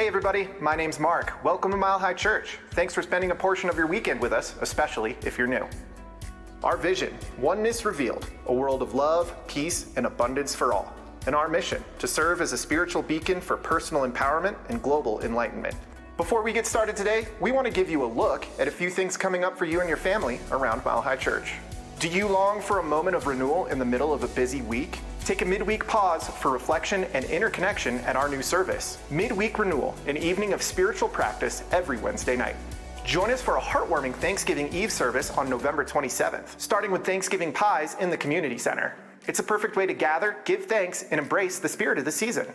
everybody, my name's Mark. Welcome to Mile High Church. Thanks for spending a portion of your weekend with us, especially if you're new. Our vision, oneness revealed, a world of love, peace, and abundance for all. And our mission, to serve as a spiritual beacon for personal empowerment and global enlightenment. Before we get started today, we want to give you a look at a few things coming up for you and your family around Mile High Church. Do you long for a moment of renewal in the middle of a busy week? Take a midweek pause for reflection and interconnection at our new service, Midweek Renewal, an evening of spiritual practice every Wednesday night. Join us for a heartwarming Thanksgiving Eve service on November 27th, starting with Thanksgiving pies in the community center. It's a perfect way to gather, give thanks, and embrace the spirit of the season.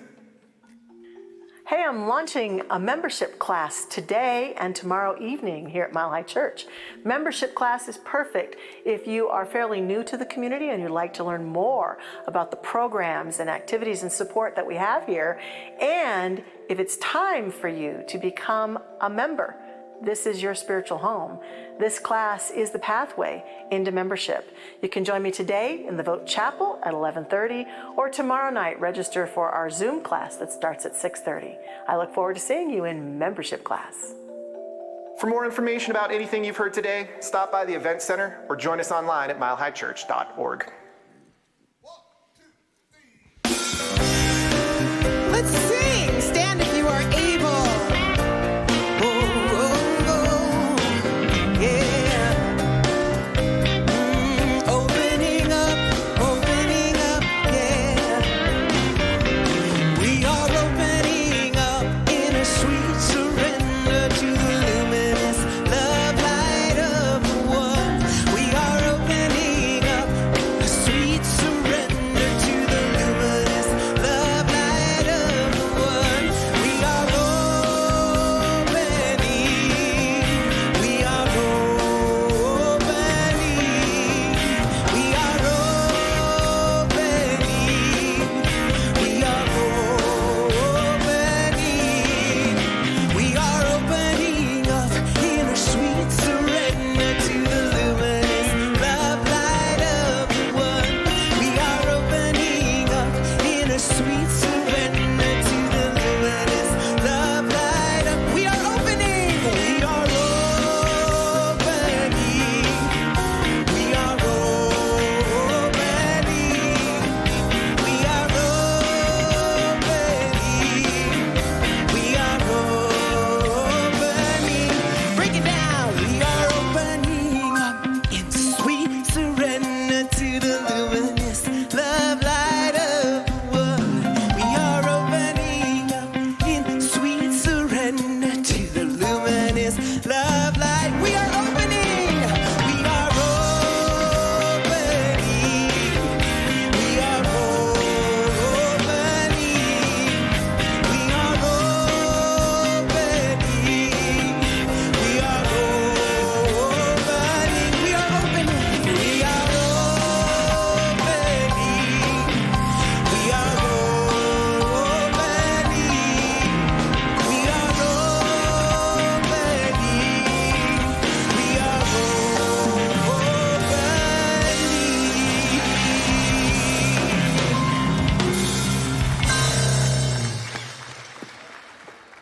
Hey, I'm launching a membership class today and tomorrow evening here at Mile High Church. Membership class is perfect if you are fairly new to the community and you'd like to learn more about the programs and activities and support that we have here, and if it's time for you to become a member. This is your spiritual home. This class is the pathway into membership. You can join me today in the Vote Chapel at 11:30 or tomorrow night register for our Zoom class that starts at 6:30. I look forward to seeing you in membership class. For more information about anything you've heard today, stop by the Event Center or join us online at milehighchurch.org. Let's sing. Stand if you are able.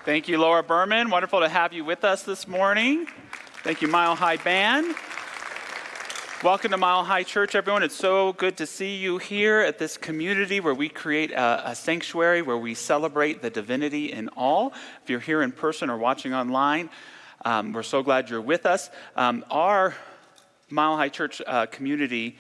Thank you, Laura Berman. Wonderful to have you with us this morning. Thank you, Mile High Band. Welcome to Mile High Church, everyone. It's so good to see you here at this community where we create a sanctuary where we celebrate the divinity in all. If you're here in person or watching online, we're so glad you're with us. Our Mile High Church community,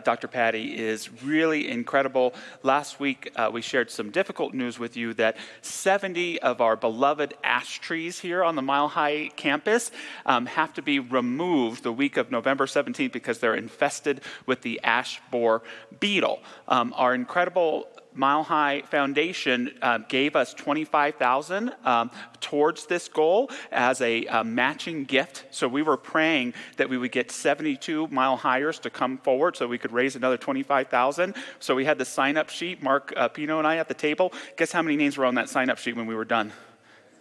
Dr. Patty, is really incredible. Last week, we shared some difficult news with you that 70 of our beloved ash trees here on the Mile High campus have to be removed the week of November 17th because they're infested with the ash borer beetle. Our incredible Mile High Foundation gave us $25,000 towards this goal as a matching gift. So we were praying that we would get 72 Mile Highers to come forward so we could raise another $25,000. So we had the sign-up sheet, Mark Pino and I at the table. Guess how many names were on that sign-up sheet when we were done?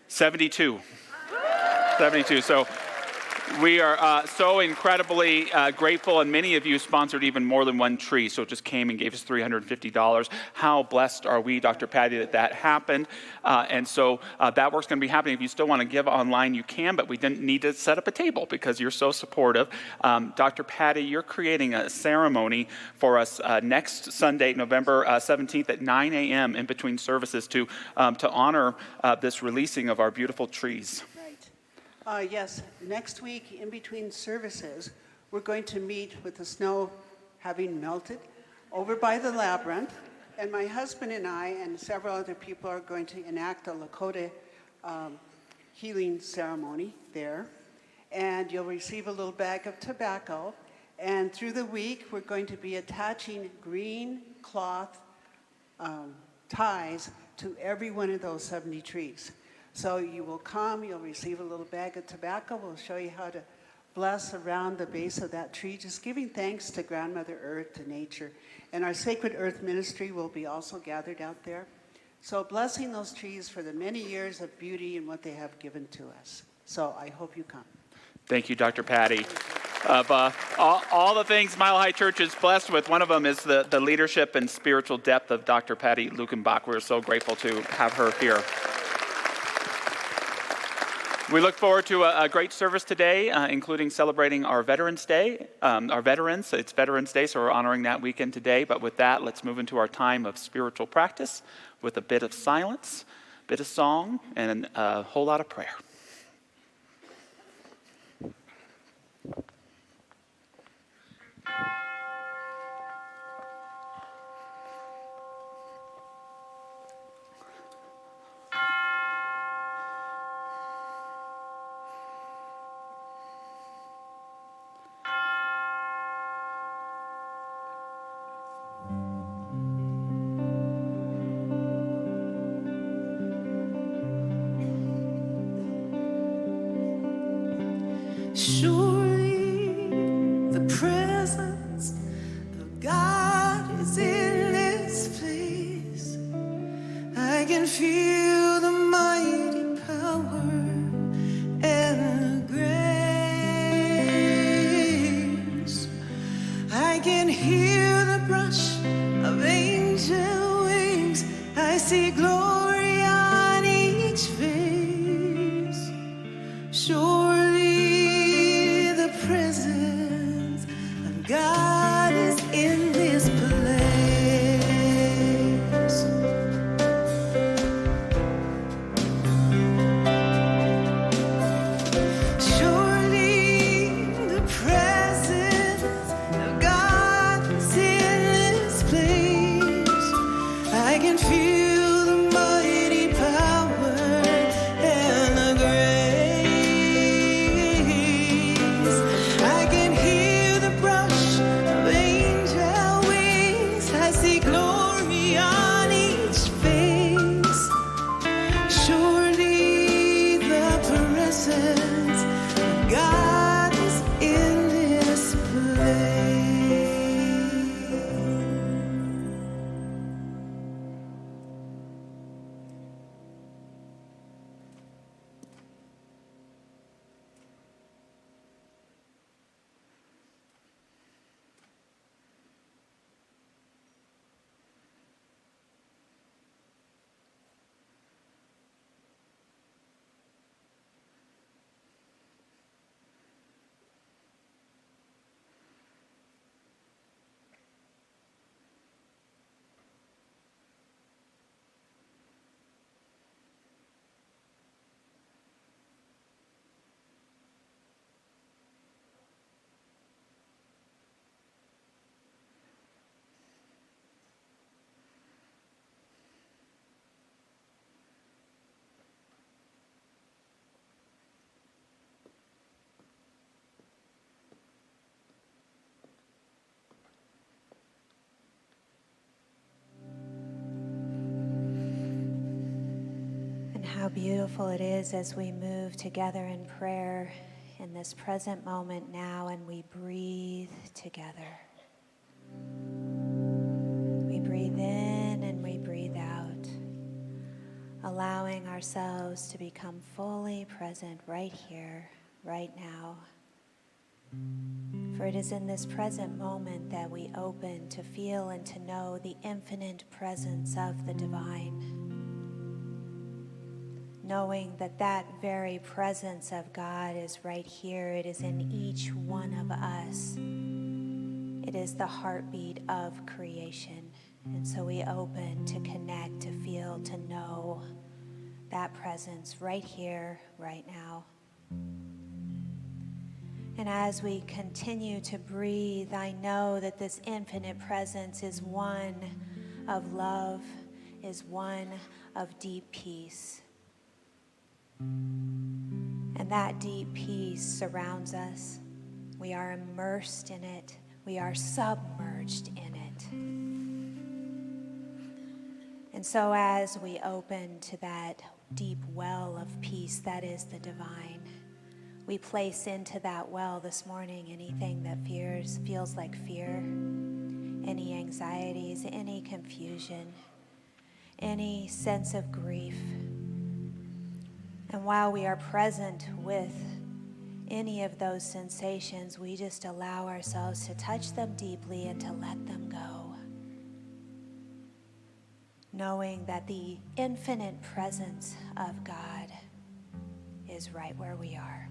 72. 72. So We are so incredibly grateful, and many of you sponsored even more than one tree, so it just came and gave us $350. How blessed are we, Dr. Patty, that happened. And so that work's going to be happening. If you still want to give online, you can, but we didn't need to set up a table because you're so supportive. Dr. Patty, you're creating a ceremony for us next Sunday, November 17th at 9 a.m. in between services to honor this releasing of our beautiful trees. Yes, next week in between services, we're going to meet with the snow having melted over by the labyrinth. And my husband and I and several other people are going to enact a Lakota healing ceremony there. And you'll receive a little bag of tobacco. And through the week, we're going to be attaching green cloth ties to every one of those 70 trees. So you will come, you'll receive a little bag of tobacco. We'll show you how to bless around the base of that tree, just giving thanks to Grandmother Earth, to nature. And our Sacred Earth Ministry will be also gathered out there. So blessing those trees for the many years of beauty and what they have given to us. So I hope you come. Thank you, Dr. Patty. Of all the things Mile High Church is blessed with, one of them is the leadership and spiritual depth of Dr. Patty Lukenbach. We're so grateful to have her here. We look forward to a great service today, including celebrating our Veterans Day, our veterans. It's Veterans Day, so we're honoring that weekend today. But with that, let's move into our time of spiritual practice with a bit of silence, a bit of song, and a whole lot of prayer. Surely the presence of God is in this place. I can feel the mighty power and the grace. I can hear the brush of angel wings. I see glory on each face. Surely the presence of God is in this place. Surely the presence of God is in this place. I can feel the mighty power and the grace. I can hear the brush of angel wings. I see glory on each face. Surely the presence of God is in this place. And how beautiful it is as we move together in prayer in this present moment now, and we breathe together. We breathe in and we breathe out, allowing ourselves to become fully present right here, right now. For it is in this present moment that we open to feel and to know the infinite presence of the divine. Knowing that that very presence of God is right here. It is in each one of us. It is the heartbeat of creation. And so we open to connect, to feel, to know that presence right here, right now. And as we continue to breathe, I know that this infinite presence is one of love, is one of deep peace. And that deep peace surrounds us. We are immersed in it. We are submerged in it. And so as we open to that deep well of peace that is the divine, we place into that well this morning anything that feels like fear, any anxieties, any confusion, any sense of grief. And while we are present with any of those sensations, we just allow ourselves to touch them deeply and to let them go. Knowing that the infinite presence of God is right where we are.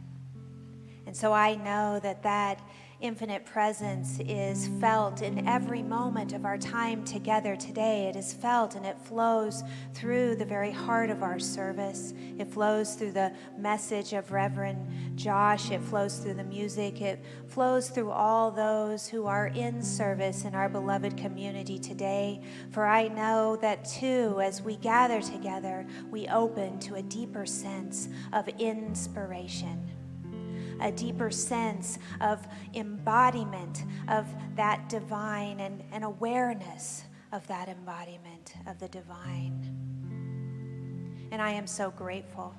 And so I know that that infinite presence is felt in every moment of our time together today. It is felt and it flows through the very heart of our service. It flows through the message of Reverend Josh. It flows through the music. It flows through all those who are in service in our beloved community today. For I know that too, as we gather together, we open to a deeper sense of inspiration, a deeper sense of embodiment of that divine and awareness of that embodiment of the divine. And I am so grateful.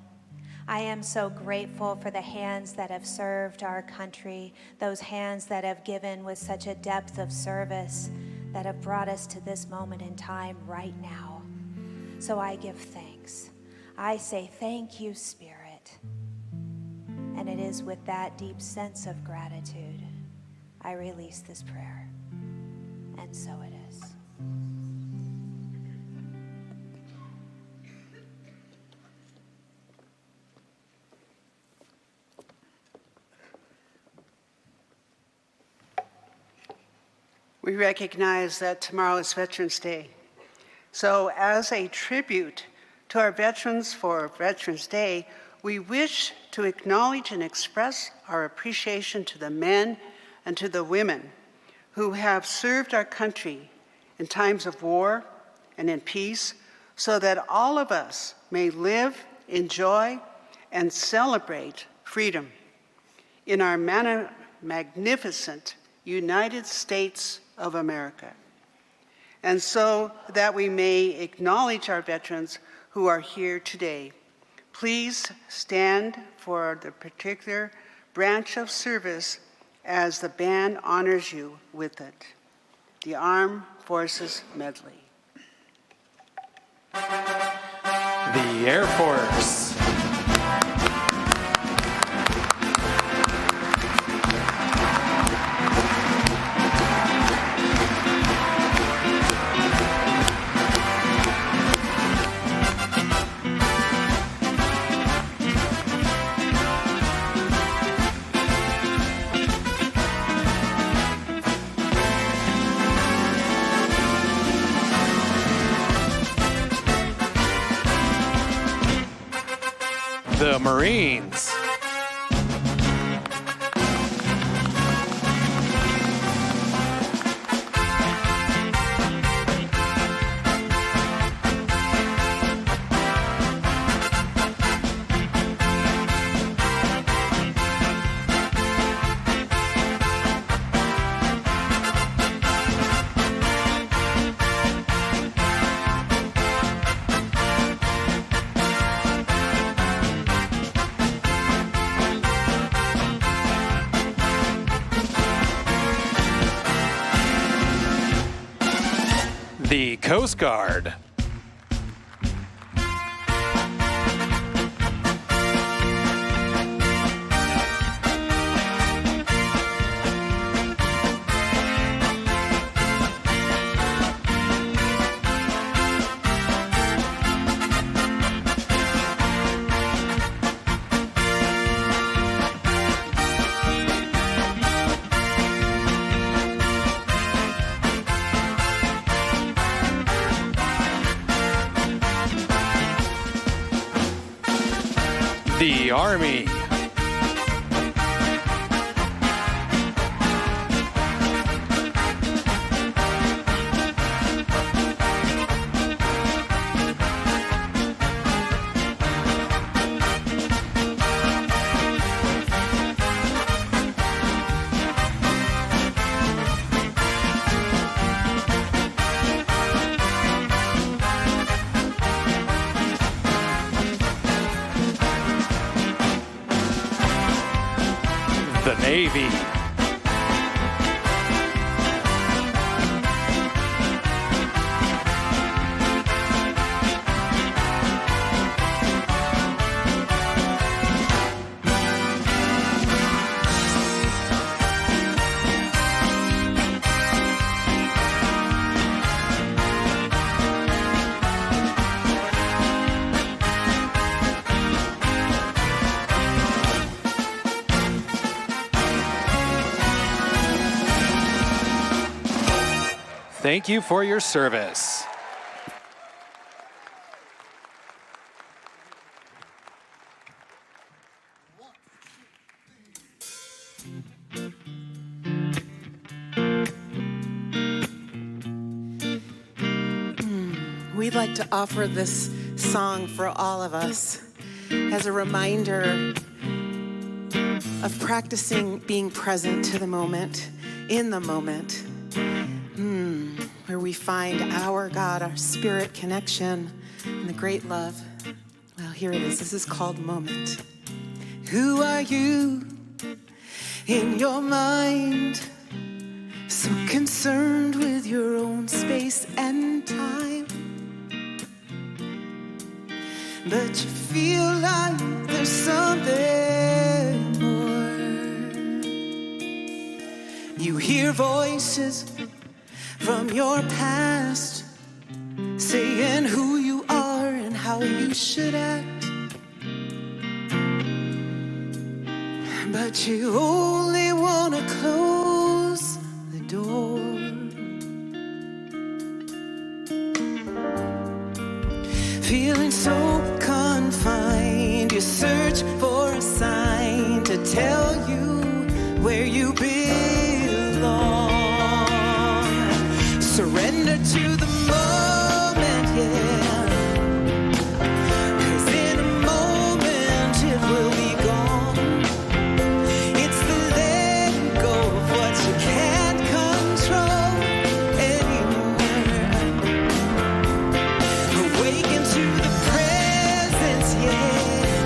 I am so grateful for the hands that have served our country, those hands that have given with such a depth of service that have brought us to this moment in time right now. So I give thanks. I say thank you, Spirit. And it is with that deep sense of gratitude I release this prayer. And so it is. We recognize that tomorrow is Veterans Day. So as a tribute to our veterans for Veterans Day, we wish to acknowledge and express our appreciation to the men and to the women who have served our country in times of war and in peace, so that all of us may live, enjoy, and celebrate freedom in our magnificent United States of America. And so that we may acknowledge our veterans who are here today, please stand for the particular branch of service as the band honors you with it. The Armed Forces Medley. The Air Force. The Marines. The Coast Guard. The Army. The Navy. Thank you for your service. We'd like to offer this song for all of us as a reminder of practicing being present to the moment, in the moment, where we find our God, our spirit connection, and the great love. Well, here it is. This is called Moment. Who are you in your mind? So concerned with your own space and time, but you feel like there's something more. You hear voices from your past saying who you are and how you should act, but you only want to close the door. Feeling so confined, you search for a sign to tell you where you belong. Surrender to the moment, yeah. 'Cause in a moment it will be gone. It's the letting go of what you can't control anymore. Awaken to the presence, yeah.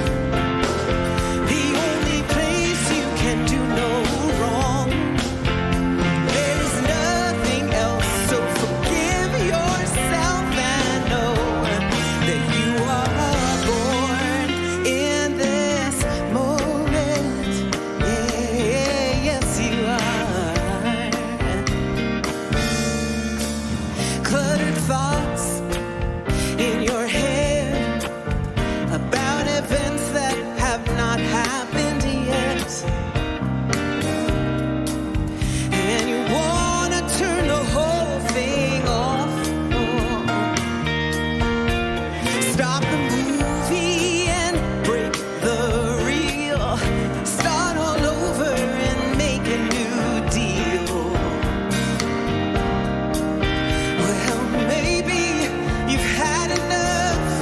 The only place you can do no wrong. There is nothing else, so forgive yourself and know that you are born in this moment. Yeah, yes you are. Cluttered thoughts in your head about events that have not happened yet, and you want to turn the whole thing off. Stop the movie and break the reel. Start all over and make a new deal. Well, maybe you've had enough.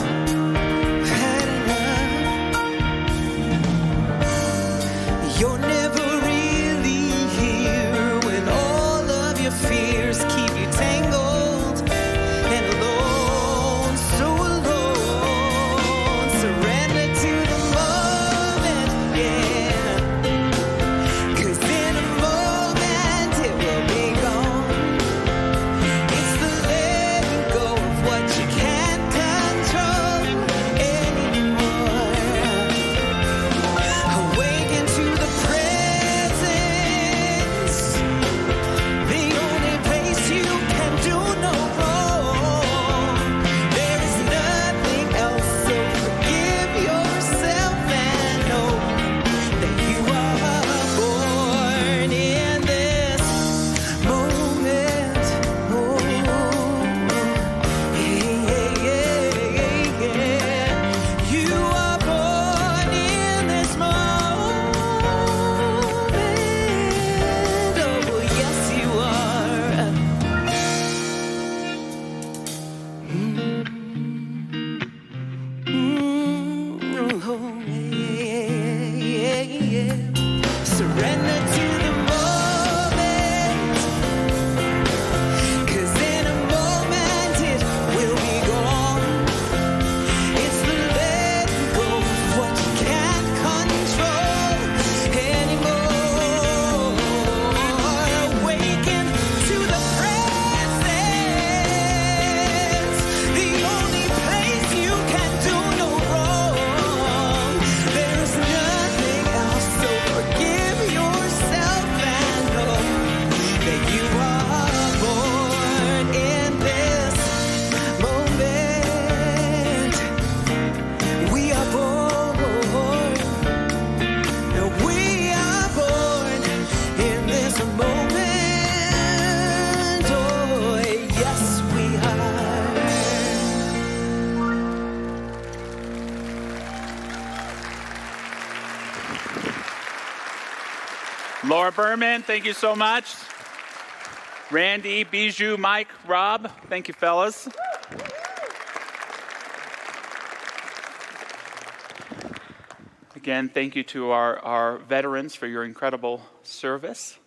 You're never really here when all of your fears keep you tangled and alone, so alone. Surrender to the moment, yeah. 'Cause in a moment it will be gone. It's the letting go of what you can't control anymore. Awaken to the presence. Surrender to the moment, 'cause in a moment it will be gone. It's the letting go of what you can't control anymore. Awaken to the present, the only place you can do no wrong. There's nothing else, so forgive yourself and know that you are born in this moment. We are born. No, we are born in this moment. Oh, yes, we are. Laura Berman, thank you so much. Randy, Bijou, Mike, Rob, thank you, fellas. Again, thank you to our veterans for your incredible service.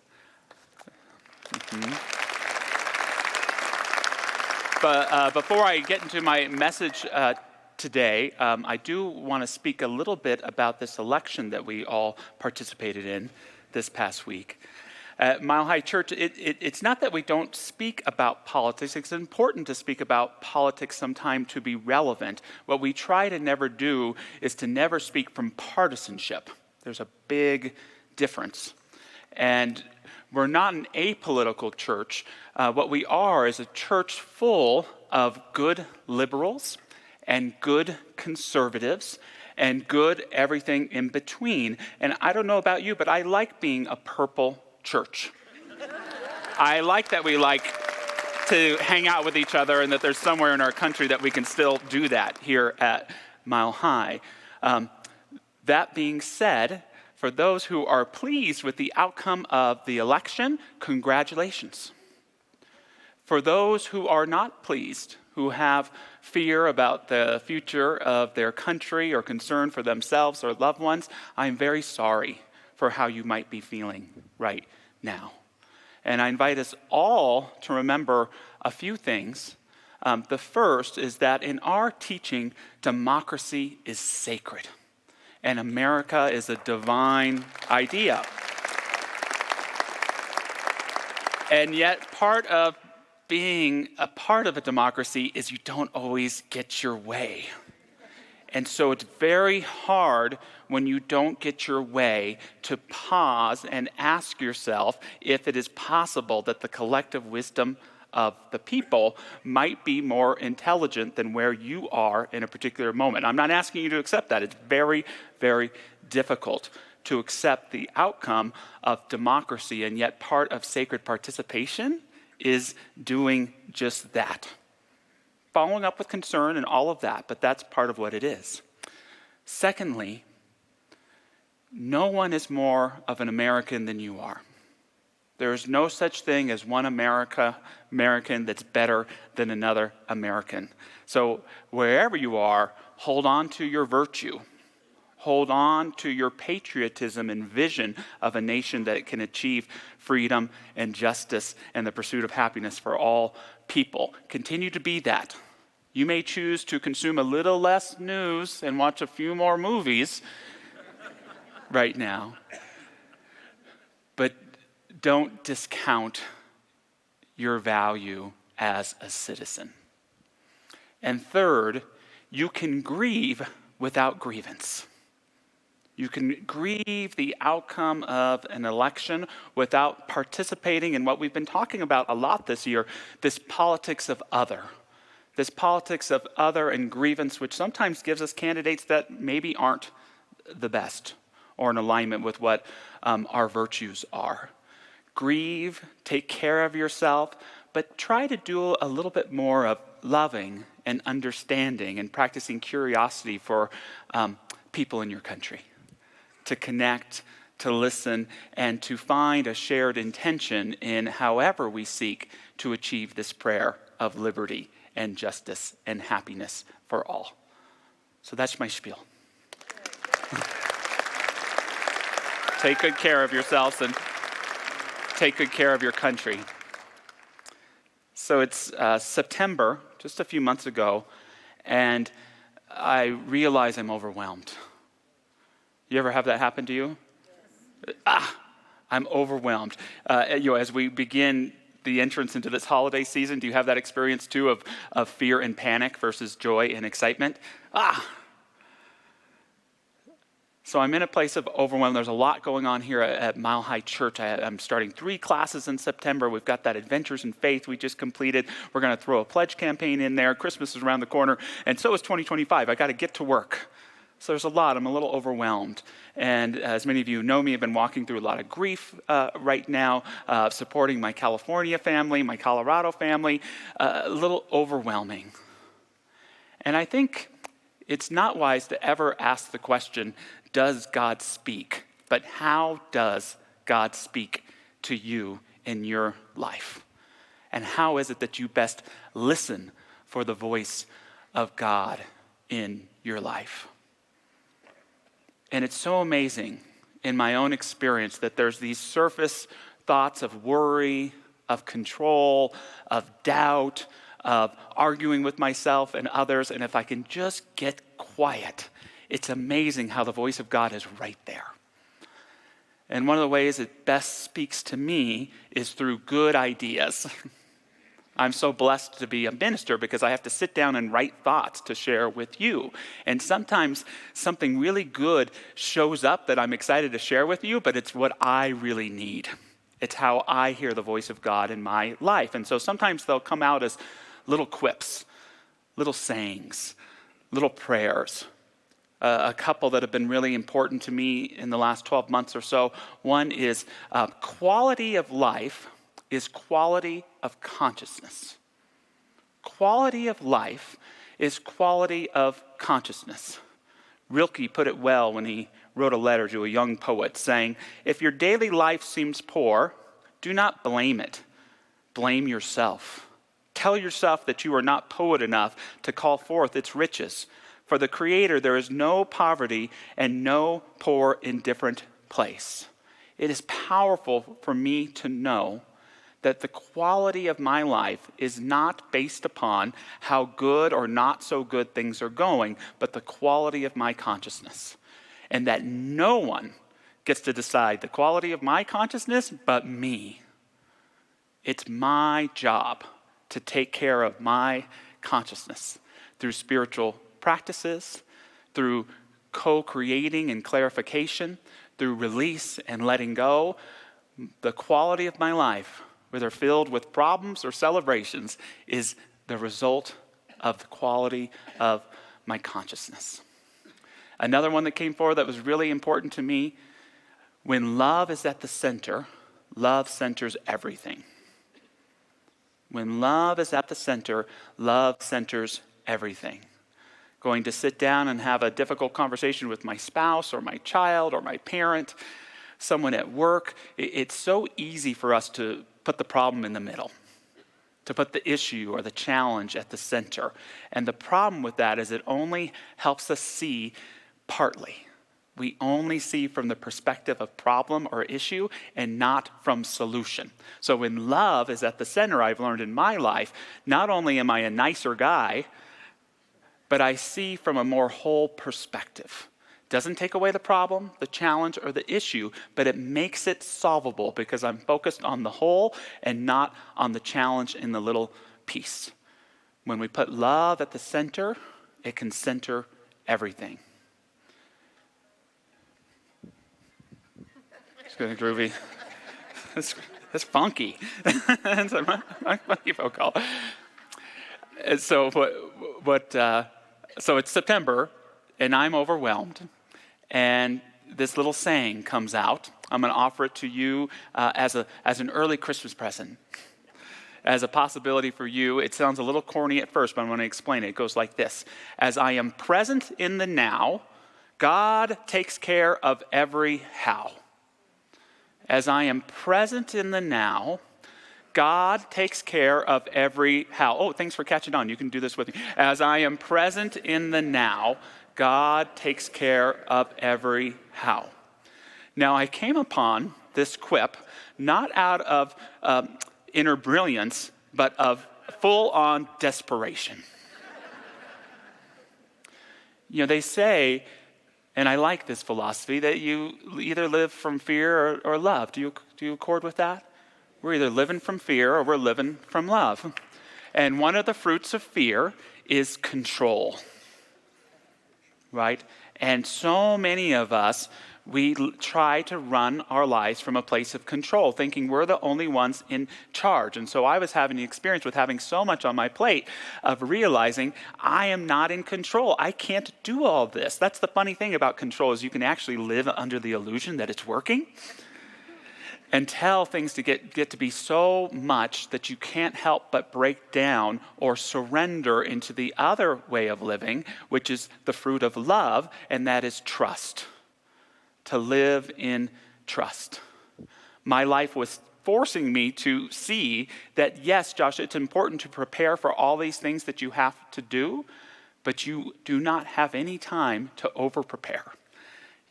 But before I get into my message today, I do want to speak a little bit about this election that we all participated in this past week. At Mile High Church, it's not that we don't speak about politics. It's important to speak about politics sometime to be relevant. What we try to never do is to never speak from partisanship. There's a big difference. And we're not an apolitical church. What we are is a church full of good liberals and good conservatives and good everything in between. And I don't know about you, but I like being a purple church. I like that we like to hang out with each other and that there's somewhere in our country that we can still do that here at Mile High. That being said, for those who are pleased with the outcome of the election, congratulations. For those who are not pleased, who have fear about the future of their country or concern for themselves or loved ones, I'm very sorry for how you might be feeling right now. And I invite us all to remember a few things. The first is that in our teaching, democracy is sacred, and America is a divine idea. And yet part of being a part of a democracy is you don't always get your way. And so it's very hard when you don't get your way to pause and ask yourself if it is possible that the collective wisdom of the people might be more intelligent than where you are in a particular moment. I'm not asking you to accept that. It's very, very difficult to accept the outcome of democracy, and yet part of sacred participation is doing just that. Following up with concern and all of that, but that's part of what it is. Secondly, no one is more of an American than you are. There is no such thing as one American that's better than another American. So wherever you are, hold on to your virtue. Hold on to your patriotism and vision of a nation that can achieve freedom and justice and the pursuit of happiness for all people. Continue to be that. You may choose to consume a little less news and watch a few more movies right now, but don't discount your value as a citizen. And third, you can grieve without grievance. You can grieve the outcome of an election without participating in what we've been talking about a lot this year, this politics of other. This politics of other and grievance, which sometimes gives us candidates that maybe aren't the best or in alignment with what our virtues are. Grieve, take care of yourself, but try to do a little bit more of loving and understanding and practicing curiosity for people in your country. To connect, to listen, and to find a shared intention in however we seek to achieve this prayer of liberty and justice and happiness for all. So that's my spiel. Take good care of yourselves and take good care of your country. So it's September, just a few months ago, and I realize I'm overwhelmed. You ever have that happen to you? Yes. I'm overwhelmed. As we begin the entrance into this holiday season, do you have that experience too of fear and panic versus joy and excitement? So I'm in a place of overwhelm. There's a lot going on here at Mile High Church. I'm starting 3 classes in September. We've got that Adventures in Faith we just completed. We're going to throw a pledge campaign in there. Christmas is around the corner, and so is 2025. I got to get to work. So there's a lot. I'm a little overwhelmed. And as many of you know me, I've been walking through a lot of grief right now, supporting my California family, my Colorado family, a little overwhelming. And I think it's not wise to ever ask the question, does God speak? But how does God speak to you in your life? And how is it that you best listen for the voice of God in your life? And it's so amazing in my own experience that there's these surface thoughts of worry, of control, of doubt, of arguing with myself and others. And if I can just get quiet, it's amazing how the voice of God is right there. And one of the ways it best speaks to me is through good ideas. I'm so blessed to be a minister because I have to sit down and write thoughts to share with you. And sometimes something really good shows up that I'm excited to share with you, but it's what I really need. It's how I hear the voice of God in my life. And so sometimes they'll come out as little quips, little sayings, little prayers. A couple that have been really important to me in the last 12 months or so. One is quality of life is quality of consciousness. Quality of life is quality of consciousness. Rilke put it well when he wrote a letter to a young poet saying, if your daily life seems poor, do not blame it. Blame yourself. Tell yourself that you are not poet enough to call forth its riches. For the Creator, there is no poverty and no poor, indifferent place. It is powerful for me to know that the quality of my life is not based upon how good or not so good things are going, but the quality of my consciousness. And that no one gets to decide the quality of my consciousness but me. It's my job to take care of my consciousness through spiritual practices, through co-creating and clarification, through release and letting go. The quality of my life, whether filled with problems or celebrations, is the result of the quality of my consciousness. Another one that came forward that was really important to me, when love is at the center, love centers everything. When love is at the center, love centers everything. Going to sit down and have a difficult conversation with my spouse or my child or my parent, someone at work, it's so easy for us to put the problem in the middle, to put the issue or the challenge at the center. And the problem with that is it only helps us see partly. We only see from the perspective of problem or issue and not from solution. So when love is at the center, I've learned in my life, not only am I a nicer guy, but I see from a more whole perspective. Doesn't take away the problem, the challenge, or the issue, but it makes it solvable because I'm focused on the whole and not on the challenge in the little piece. When we put love at the center, it can center everything. It's good and groovy. That's funky. That's a funky phone call. And so so it's September, and I'm overwhelmed, and this little saying comes out. I'm going to offer it to you as an early Christmas present, as a possibility for you. It sounds a little corny at first, but I'm going to explain it. It goes like this. As I am present in the now, God takes care of every how. As I am present in the now, God takes care of every how. Oh, thanks for catching on. You can do this with me. As I am present in the now, God takes care of every how. Now, I came upon this quip not out of inner brilliance, but of full-on desperation. You know, they say, and I like this philosophy, that you either live from fear or love. Do you accord with that? We're either living from fear or we're living from love. And one of the fruits of fear is control, right? And so many of us, we try to run our lives from a place of control, thinking we're the only ones in charge. And so I was having the experience with having so much on my plate of realizing I am not in control. I can't do all this. That's the funny thing about control, is you can actually live under the illusion that it's working until things to get to be so much that you can't help but break down or surrender into the other way of living, which is the fruit of love, and that is trust. To live in trust. My life was forcing me to see that, yes, Josh, it's important to prepare for all these things that you have to do, but you do not have any time to over-prepare.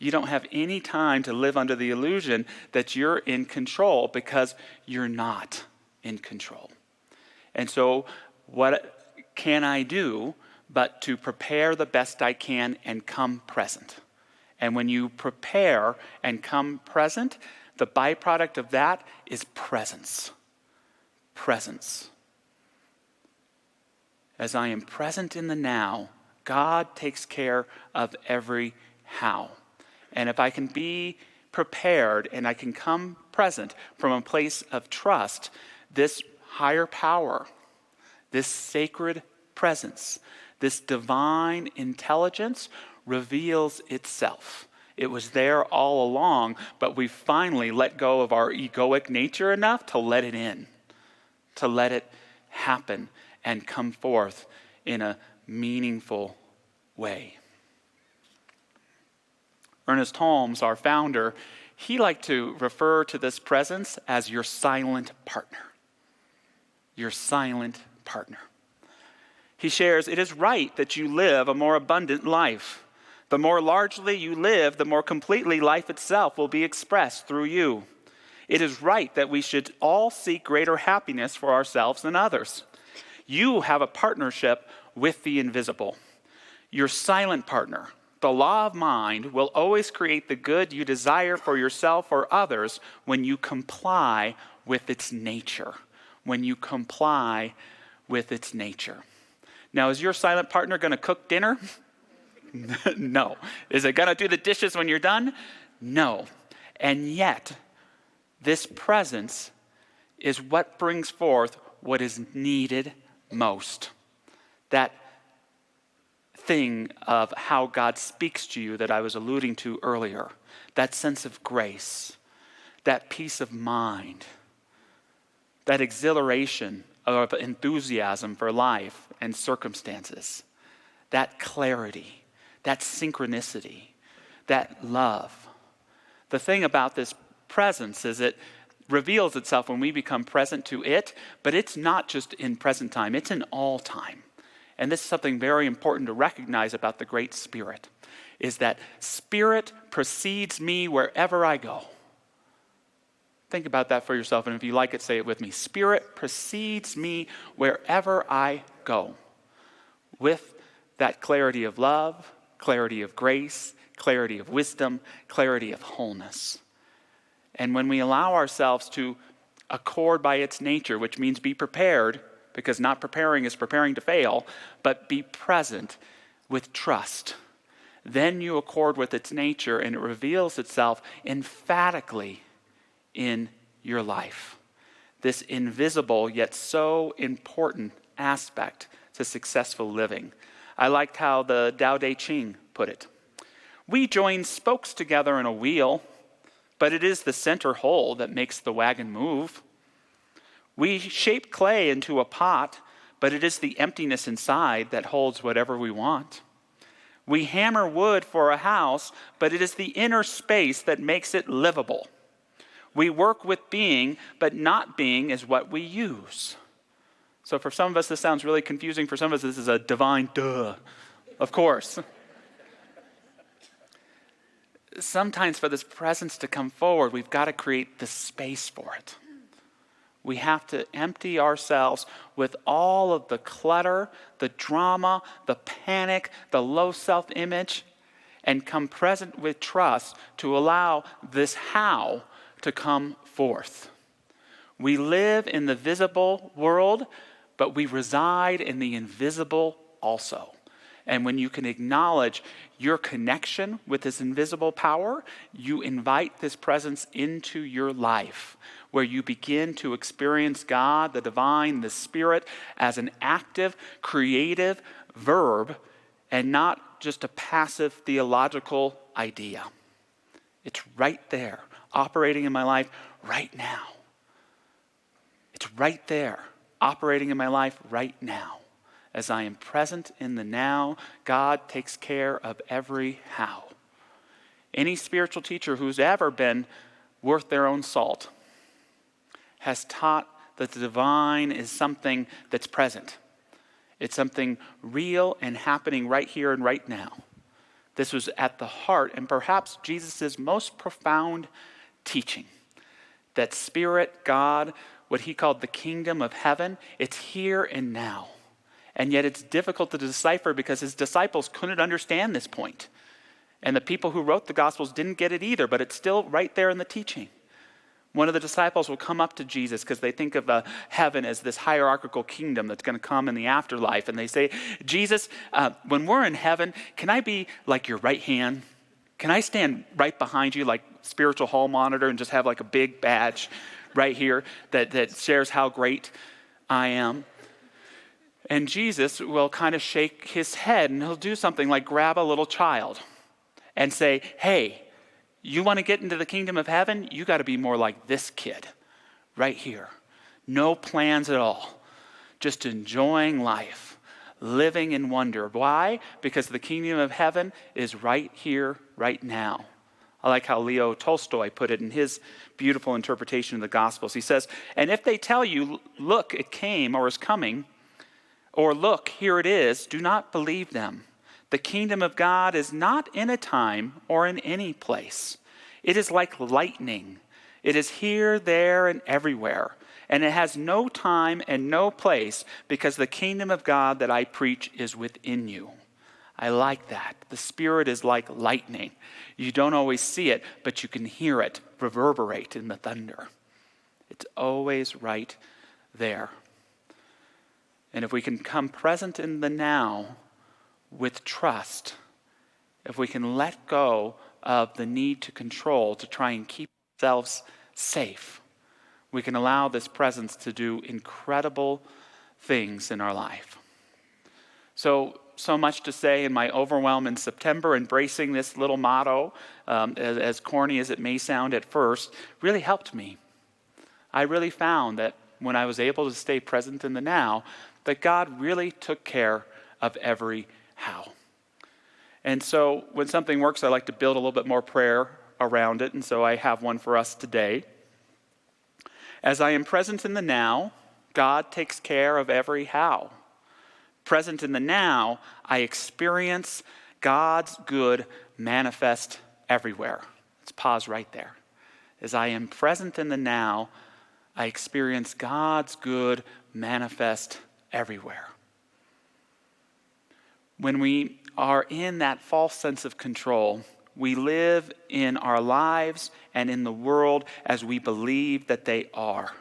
You don't have any time to live under the illusion that you're in control, because you're not in control. And so what can I do but to prepare the best I can and come present? And when you prepare and come present, the byproduct of that is presence. Presence. As I am present in the now, God takes care of every how. And if I can be prepared and I can come present from a place of trust, this higher power, this sacred presence, this divine intelligence reveals itself. It was there all along, but we finally let go of our egoic nature enough to let it in, to let it happen and come forth in a meaningful way. Ernest Holmes, our founder, he liked to refer to this presence as your silent partner. Your silent partner. He shares, it is right that you live a more abundant life. The more largely you live, the more completely life itself will be expressed through you. It is right that we should all seek greater happiness for ourselves and others. You have a partnership with the invisible. Your silent partner, the law of mind, will always create the good you desire for yourself or others when you comply with its nature. When you comply with its nature. Now, is your silent partner going to cook dinner? No. Is it going to do the dishes when you're done? No. And yet, this presence is what brings forth what is needed most. That thing of how God speaks to you that I was alluding to earlier. That sense of grace. That peace of mind. That exhilaration of enthusiasm for life and circumstances. That clarity. That synchronicity. That love. The thing about this presence is it reveals itself when we become present to it, but it's not just in present time, it's in all time. And this is something very important to recognize about the Great Spirit, is that Spirit precedes me wherever I go. Think about that for yourself, and if you like it, say it with me. Spirit precedes me wherever I go, with that clarity of love, clarity of grace, clarity of wisdom, clarity of wholeness. And when we allow ourselves to accord by its nature, which means be prepared, because not preparing is preparing to fail, but be present with trust, then you accord with its nature and it reveals itself emphatically in your life. This invisible yet so important aspect to successful living. I liked how the Tao Te Ching put it. We join spokes together in a wheel, but it is the center hole that makes the wagon move. We shape clay into a pot, but it is the emptiness inside that holds whatever we want. We hammer wood for a house, but it is the inner space that makes it livable. We work with being, but not being is what we use. So for some of us, this sounds really confusing. For some of us, this is a divine duh, of course. sometimes for this presence to come forward, we've got to create the space for it. We have to empty ourselves with all of the clutter, the drama, the panic, the low self-image, and come present with trust to allow this how to come forth. We live in the visible world, but we reside in the invisible also. And when you can acknowledge your connection with this invisible power, you invite this presence into your life, where you begin to experience God, the divine, the Spirit, as an active, creative verb, and not just a passive theological idea. It's right there, operating in my life right now. It's right there, operating in my life right now. As I am present in the now, God takes care of every how. Any spiritual teacher who's ever been worth their own salt has taught that the divine is something that's present. It's something real and happening right here and right now. This was at the heart and perhaps Jesus' most profound teaching. That Spirit, God, what he called the kingdom of heaven, it's here and now. And yet it's difficult to decipher because his disciples couldn't understand this point. And the people who wrote the Gospels didn't get it either, but it's still right there in the teaching. One of the disciples will come up to Jesus because they think of heaven as this hierarchical kingdom that's going to come in the afterlife. And they say, Jesus, when we're in heaven, can I be like your right hand? Can I stand right behind you like spiritual hall monitor and just have like a big badge right here that shares how great I am? And Jesus will kind of shake his head and he'll do something like grab a little child and say, hey, you want to get into the kingdom of heaven? You got to be more like this kid right here. No plans at all. Just enjoying life, living in wonder. Why? Because the kingdom of heaven is right here, right now. I like how Leo Tolstoy put it in his beautiful interpretation of the Gospels. He says, and if they tell you, look, it came or is coming, or look, here it is, do not believe them. The kingdom of God is not in a time or in any place. It is like lightning. It is here, there, and everywhere. And it has no time and no place because the kingdom of God that I preach is within you. I like that. The Spirit is like lightning. You don't always see it, but you can hear it reverberate in the thunder. It's always right there. And if we can come present in the now with trust, if we can let go of the need to control, to try and keep ourselves safe, we can allow this presence to do incredible things in our life. So much to say in my overwhelm in September. Embracing this little motto, as corny as it may sound at first, really helped me. I really found that when I was able to stay present in the now, that God really took care of every how. And so when something works, I like to build a little bit more prayer around it. And so I have one for us today. As I am present in the now, God takes care of every how. Present in the now, I experience God's good manifest everywhere. Let's pause right there. As I am present in the now, I experience God's good manifest everywhere. When we are in that false sense of control, we live in our lives and in the world as we believe that they are.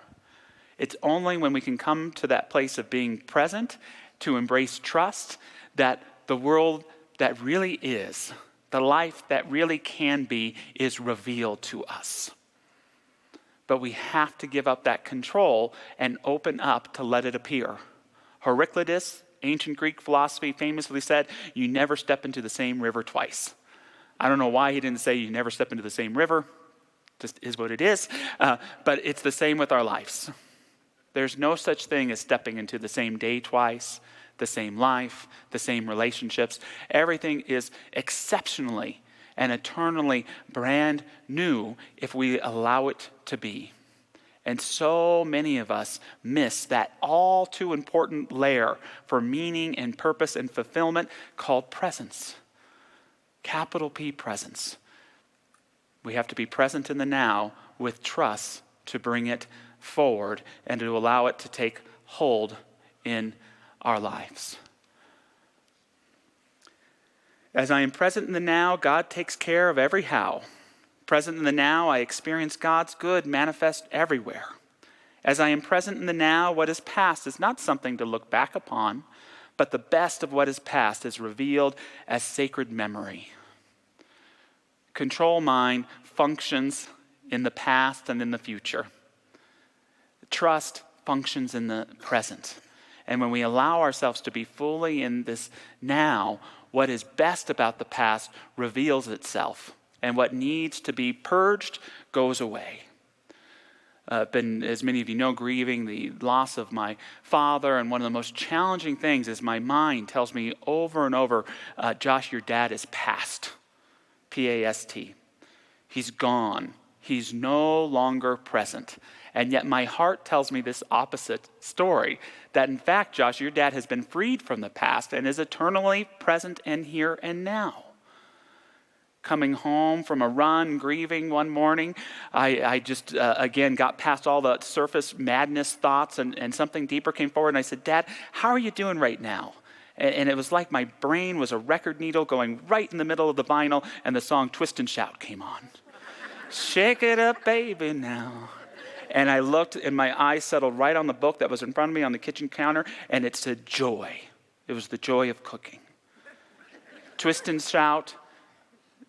It's only when we can come to that place of being present, to embrace trust, that the world that really is, the life that really can be, is revealed to us. But we have to give up that control and open up to let it appear. Heraclitus, ancient Greek philosophy, famously said, you never step into the same river twice. I don't know why he didn't say you never step into the same river. Just is what it is. But it's the same with our lives. There's no such thing as stepping into the same day twice, the same life, the same relationships. Everything is exceptionally and eternally brand new if we allow it to be. And so many of us miss that all too important layer for meaning and purpose and fulfillment called presence. Capital P, presence. We have to be present in the now with trust to bring it forward and to allow it to take hold in our lives. As I am present in the now, God takes care of every how. Present in the now, I experience God's good manifest everywhere. As I am present in the now, what is past is not something to look back upon, but the best of what is past is revealed as sacred memory. Control mind functions in the past and in the future. Trust functions in the present. And when we allow ourselves to be fully in this now, what is best about the past reveals itself. And what needs to be purged goes away. Been, as many of you know, grieving the loss of my father. And one of the most challenging things is my mind tells me over and over, Josh, your dad is past. P-A-S-T. He's gone. He's no longer present. And yet my heart tells me this opposite story, that in fact, Josh, your dad has been freed from the past and is eternally present and here and now. Coming home from a run, grieving one morning, I just, again, got past all the surface madness thoughts and something deeper came forward. And I said, Dad, how are you doing right now? And it was like my brain was a record needle going right in the middle of the vinyl, and the song Twist and Shout came on. Shake it up, baby, now. And I looked, and my eyes settled right on the book that was in front of me on the kitchen counter, and it said joy. It was the joy of cooking. Twist and shout,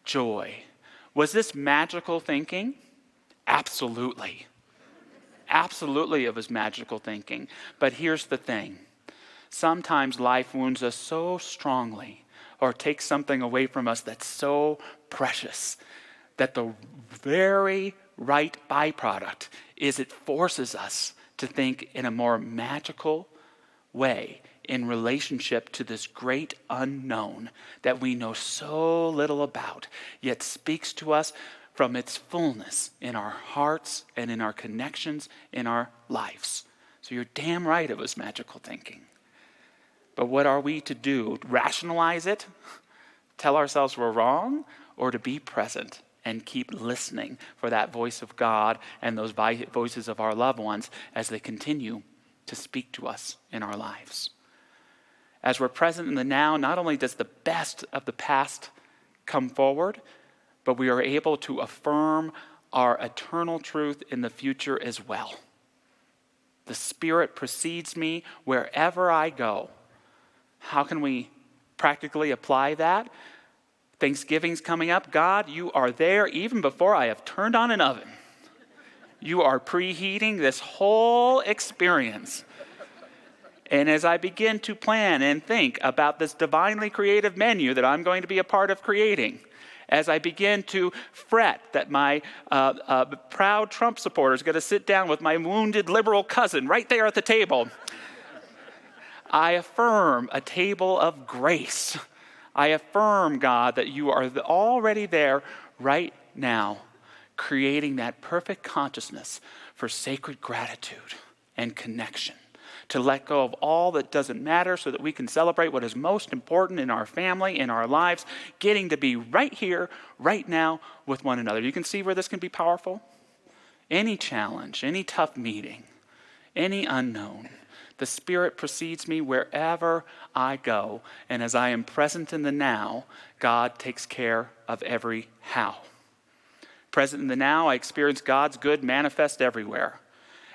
joy. Was this magical thinking? Absolutely. Absolutely it was magical thinking. But here's the thing. Sometimes life wounds us so strongly or takes something away from us that's so precious that the very right byproduct is it forces us to think in a more magical way in relationship to this great unknown that we know so little about, yet speaks to us from its fullness in our hearts and in our connections in our lives. So you're damn right it was magical thinking. But what are we to do? Rationalize it? Tell ourselves we're wrong? Or to be present and keep listening for that voice of God and those voices of our loved ones as they continue to speak to us in our lives? As we're present in the now, not only does the best of the past come forward, but we are able to affirm our eternal truth in the future as well. The Spirit precedes me wherever I go. How can we practically apply that? Thanksgiving's coming up. God, you are there even before I have turned on an oven. You are preheating this whole experience. And as I begin to plan and think about this divinely creative menu that I'm going to be a part of creating, as I begin to fret that my proud Trump supporter is going to sit down with my wounded liberal cousin right there at the table, I affirm a table of grace. I affirm, God, that you are already there right now, creating that perfect consciousness for sacred gratitude and connection, to let go of all that doesn't matter so that we can celebrate what is most important in our family, in our lives, getting to be right here, right now with one another. You can see where this can be powerful. Any challenge, any tough meeting, any unknown, the Spirit precedes me wherever I go. And as I am present in the now, God takes care of every how. Present in the now, I experience God's good manifest everywhere.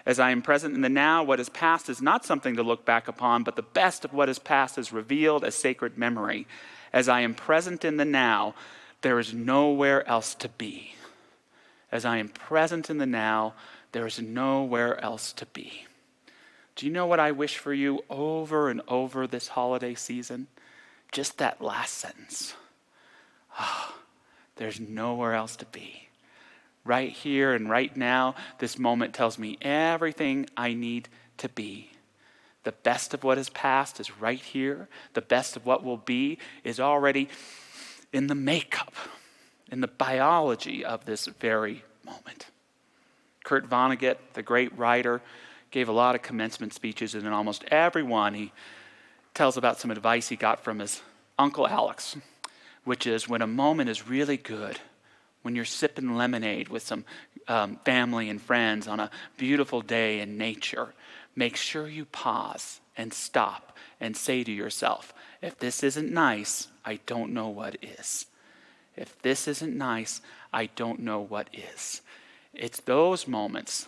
As I am present in the now, what is past is not something to look back upon, but the best of what is past is revealed as sacred memory. As I am present in the now, there is nowhere else to be. As I am present in the now, there is nowhere else to be. Do you know what I wish for you over and over this holiday season? Just that last sentence. Oh, there's nowhere else to be. Right here and right now, this moment tells me everything I need to be. The best of what is past is right here. The best of what will be is already in the makeup, in the biology of this very moment. Kurt Vonnegut, the great writer, gave a lot of commencement speeches, and in almost every one he tells about some advice he got from his Uncle Alex, which is when a moment is really good, when you're sipping lemonade with some family and friends on a beautiful day in nature, make sure you pause and stop and say to yourself, if this isn't nice, I don't know what is. If this isn't nice, I don't know what is. It's those moments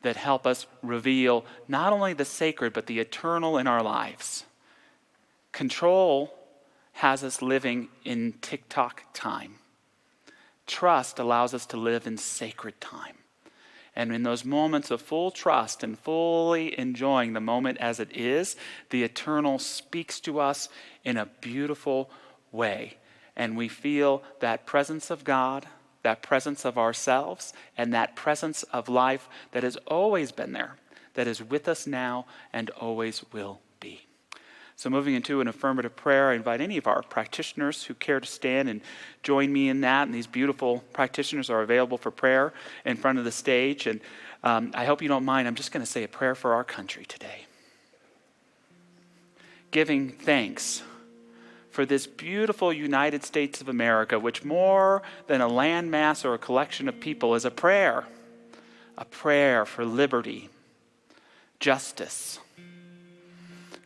that help us reveal not only the sacred, but the eternal in our lives. Control has us living in TikTok time. Trust allows us to live in sacred time. And in those moments of full trust and fully enjoying the moment as it is, the eternal speaks to us in a beautiful way. And we feel that presence of God, that presence of ourselves, and that presence of life that has always been there, that is with us now and always will be. So moving into an affirmative prayer, I invite any of our practitioners who care to stand and join me in that. And these beautiful practitioners are available for prayer in front of the stage. And I hope you don't mind, I'm just going to say a prayer for our country today. Giving thanks for this beautiful United States of America, which more than a landmass or a collection of people is a prayer for liberty, justice,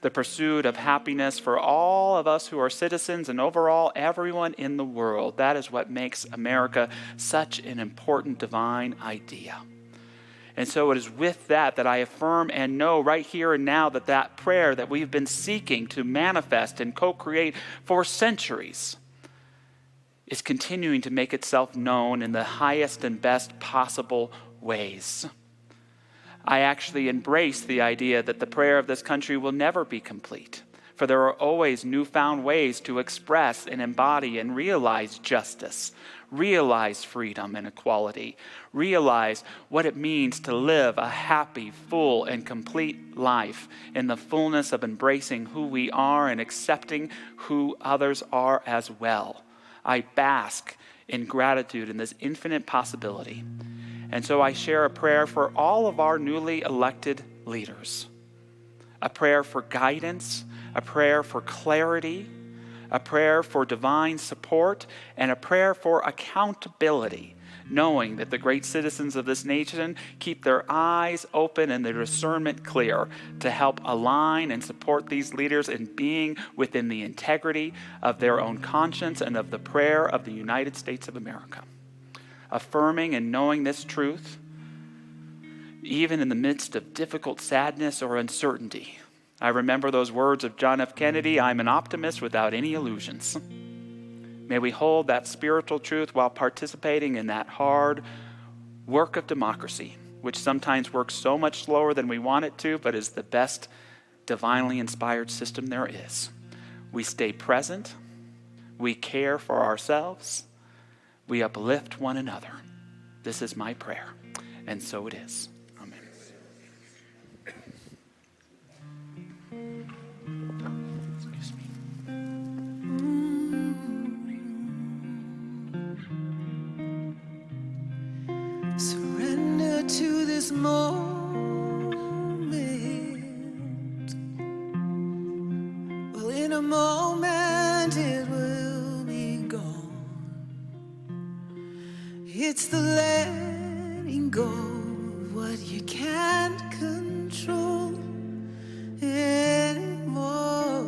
the pursuit of happiness for all of us who are citizens and overall everyone in the world. That is what makes America such an important divine idea. And so it is with that I affirm and know right here and now that prayer that we've been seeking to manifest and co-create for centuries is continuing to make itself known in the highest and best possible ways. I actually embrace the idea that the prayer of this country will never be complete, for there are always newfound ways to express and embody and realize justice, realize freedom and equality, realize what it means to live a happy, full, and complete life in the fullness of embracing who we are and accepting who others are as well. I bask in gratitude in this infinite possibility. And so I share a prayer for all of our newly elected leaders, a prayer for guidance, a prayer for clarity, a prayer for divine support, and a prayer for accountability, knowing that the great citizens of this nation keep their eyes open and their discernment clear to help align and support these leaders in being within the integrity of their own conscience and of the prayer of the United States of America. Affirming and knowing this truth, even in the midst of difficult sadness or uncertainty. I remember those words of John F. Kennedy, I'm an optimist without any illusions. May we hold that spiritual truth while participating in that hard work of democracy, which sometimes works so much slower than we want it to, but is the best divinely inspired system there is. We stay present, we care for ourselves, we uplift one another. This is my prayer, and so it is. Amen. Excuse me. Surrender to this moment. Well, in a moment it will be gone. It's the letting go of what you can't control anymore.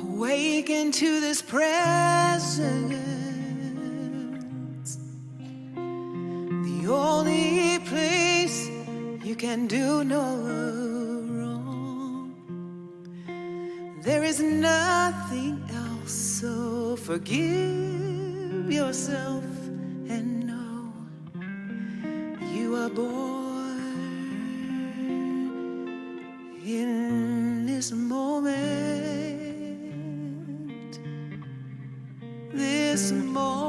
Awaken to this presence, the only place you can do no wrong. There is nothing else, so forgive yourself and know you are born in this moment. This moment,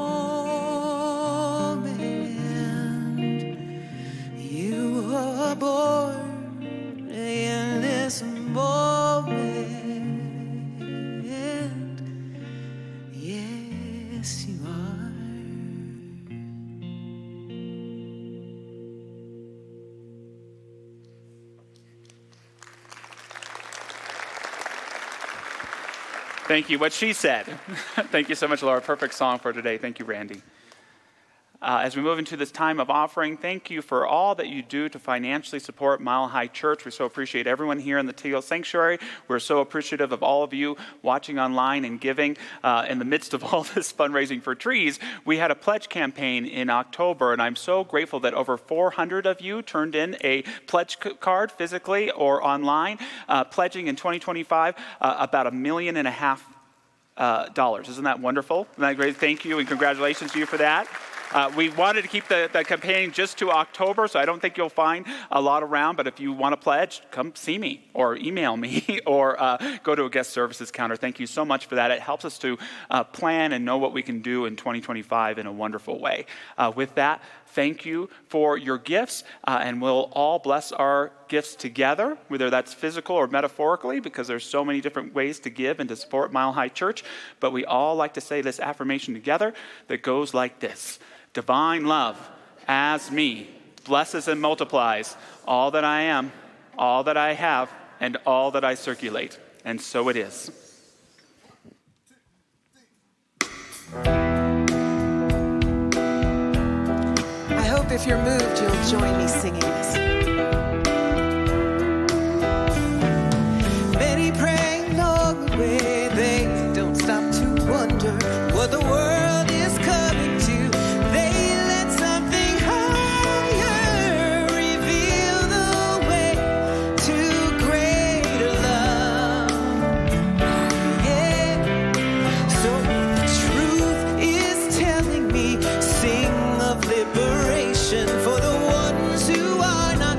you are born in this moment. Yes, you are. Thank you. What she said. Thank you so much, Laura. Perfect song for today. Thank you, Randy. As we move into this time of offering, thank you for all that you do to financially support Mile High Church. We so appreciate everyone here in the Teal Sanctuary. We're so appreciative of all of you watching online and giving. In the midst of all this fundraising for trees, we had a pledge campaign in October, and I'm so grateful that over 400 of you turned in a pledge card physically or online, pledging in 2025 about $1.5 million. Isn't that wonderful? Isn't that great? Thank you and congratulations to you for that. We wanted to keep the campaign just to October, so I don't think you'll find a lot around, but if you want to pledge, come see me or email me or go to a guest services counter. Thank you so much for that. It helps us to plan and know what we can do in 2025 in a wonderful way. With that, thank you for your gifts, and we'll all bless our gifts together, whether that's physical or metaphorically, because there's so many different ways to give and to support Mile High Church, but we all like to say this affirmation together that goes like this. Divine love, as me, blesses and multiplies all that I am, all that I have, and all that I circulate. And so it is. I hope if you're moved, you'll join me singing this. Many praying along the way, they don't stop to wonder what the world is coming to. They let something higher reveal the way to greater love. Yeah. So the truth is telling me, sing of liberation for the ones who are not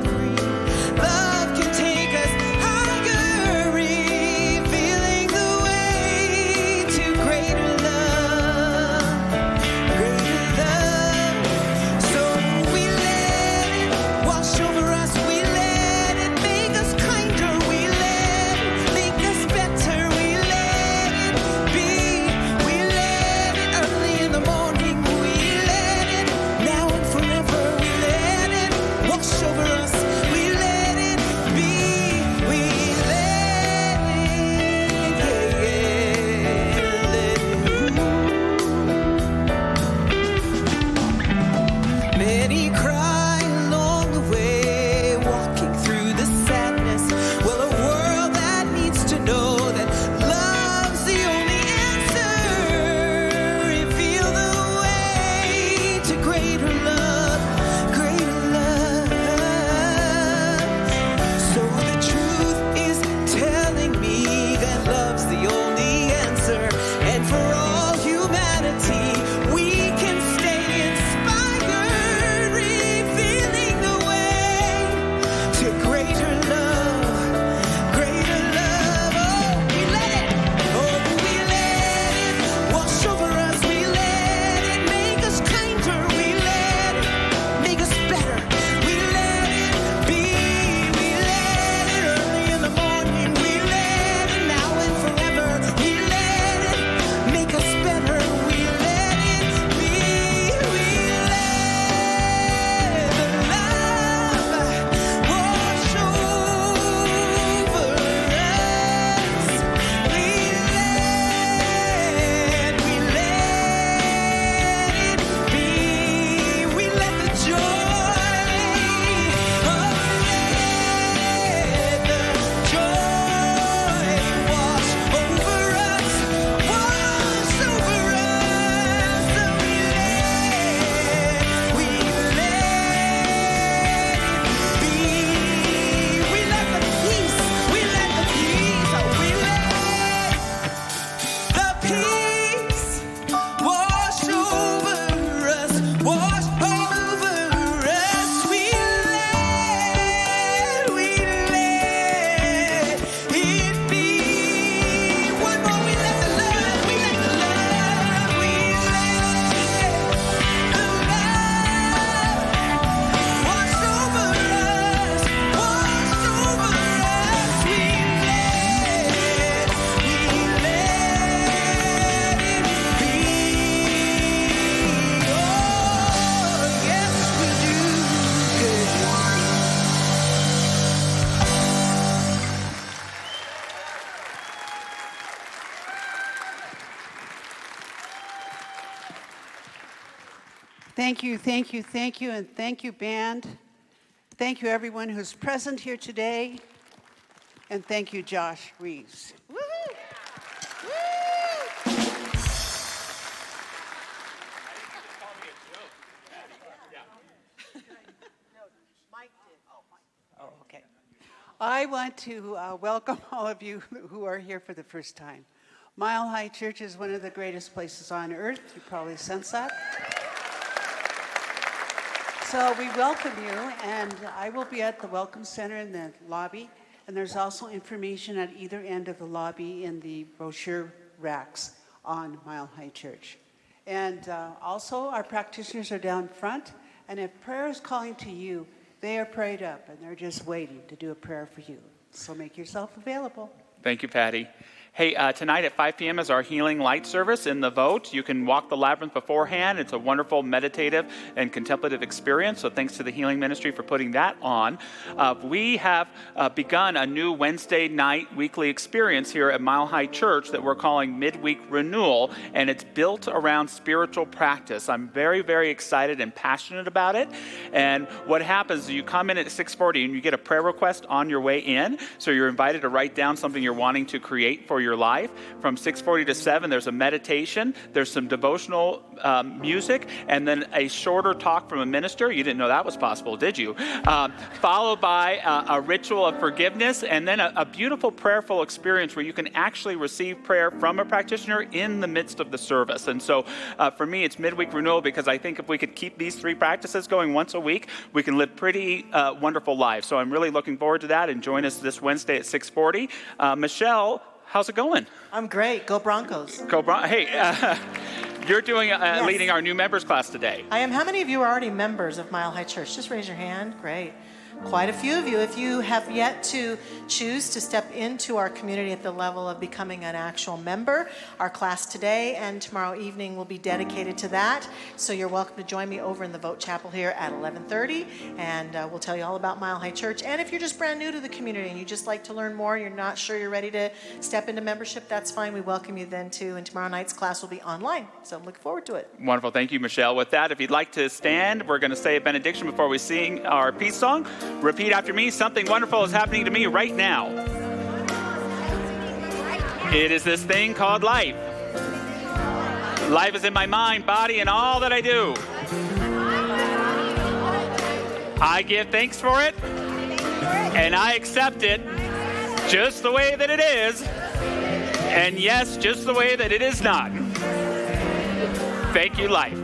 Thank you, thank you, thank you, and thank you, band. Thank you, everyone who's present here today. And thank you, Josh Reeves. Oh, okay. I want to welcome all of you who are here for the first time. Mile High Church is one of the greatest places on earth. You probably sense that. So we welcome you, and I will be at the Welcome Center in the lobby, and there's also information at either end of the lobby in the brochure racks on Mile High Church. And also, our practitioners are down front, and if prayer is calling to you, they are prayed up, and they're just waiting to do a prayer for you. So make yourself available. Thank you, Patty. Hey, tonight at 5 p.m. is our healing light service in the Vote. You can walk the labyrinth beforehand. It's a wonderful meditative and contemplative experience, so thanks to the Healing Ministry for putting that on. We have begun a new Wednesday night weekly experience here at Mile High Church that we're calling Midweek Renewal, and it's built around spiritual practice. I'm very, very excited and passionate about it. And what happens is you come in at 6:40 and you get a prayer request on your way in, so you're invited to write down something you're wanting to create for your life. From 6:40 to 7, there's a meditation, there's some devotional music, and then a shorter talk from a minister. You didn't know that was possible, did you? Followed by a ritual of forgiveness, and then a beautiful prayerful experience where you can actually receive prayer from a practitioner in the midst of the service. And so for me, it's midweek renewal because I think if we could keep these three practices going once a week, we can live pretty wonderful lives. So I'm really looking forward to that, and join us this Wednesday at 6:40. Michelle, how's it going? I'm great. Go Broncos. Go Hey, you're doing leading our new members class today. I am. How many of you are already members of Mile High Church? Just raise your hand. Great. Quite a few of you. If you have yet to choose to step into our community at the level of becoming an actual member, our class today and tomorrow evening will be dedicated to that. So you're welcome to join me over in the Vote Chapel here at 11:30, and we'll tell you all about Mile High Church. And if you're just brand new to the community and you just like to learn more, you're not sure you're ready to step into membership, that's fine. We welcome you then too. And tomorrow night's class will be online, so I'm looking forward to it. Wonderful. Thank you, Michelle. With that, if you'd like to stand, we're going to say a benediction before we sing our peace song. Repeat after me. Something wonderful is happening to me right now. It is this thing called life. Life is in my mind, body, and all that I do. I give thanks for it, and I accept it just the way that it is, and yes, just the way that it is not. Thank you, life.